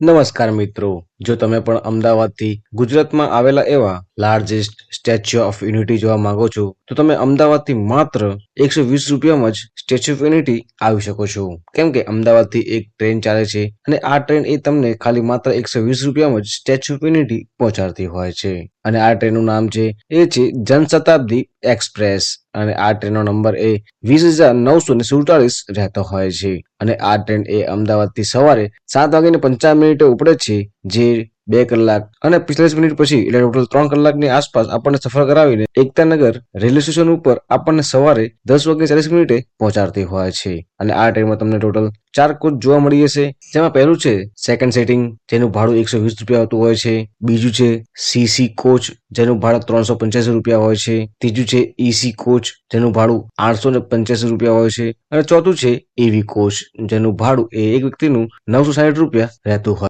નમસ્કાર મિત્રો, જો તમે પણ અમદાવાદથી ગુજરાતમાં આવેલા એવા લાર્જેસ્ટ સ્ટેચ્યુ ઓફ યુનિટી જોવા માંગો છો તો તમે અમદાવાદથી માત્ર 120 રૂપિયામાં જ સ્ટેચ્યુ ઓફ યુનિટી આવી શકો છો. કેમ કે અમદાવાદથી એક ટ્રેન ચાલે છે અને આ ટ્રેન એ તમને ખાલી માત્ર 120 રૂપિયામાં જ સ્ટેચ્યુ ઓફ યુનિટી પહોંચાડતી હોય છે. અને આ ટ્રેનનું નામ છે જનશતાબ્દી એક્સપ્રેસ અને આ ટ્રેનનો નંબર એ 20,947 રહેતો હોય છે. અને આ ટ્રેન એ અમદાવાદથી સવારે 7:55 ઉપડે છે, જે 2 કલાક અને 45 મિનિટ પછી એટલે ટોટલ 3 કલાકની આસપાસ આપણને સફર કરાવીને એકતાનગર રેલવે સ્ટેશન ઉપર આપણને સવારે 10:40 પહોંચાડતી હોય છે. અને આ ટ્રેનમાં તમને ટોટલ 4 કોચ જોવા મળી જશે, જેમાં પહેલું છે સેકન્ડ સીટિંગ, જેનું ભાડું 120 રૂપિયા આવતું હોય છે. બીજું છે સીસી કોચ, જેનું ભાડું 385 રૂપિયા હોય છે. ત્રીજું છે ઈસી કોચ, જેનું ભાડું 885 રૂપિયા હોય છે. અને ચોથું છે એવી કોચ, જેનું ભાડું એક વ્યક્તિનું 960 રૂપિયા રહેતું હોય.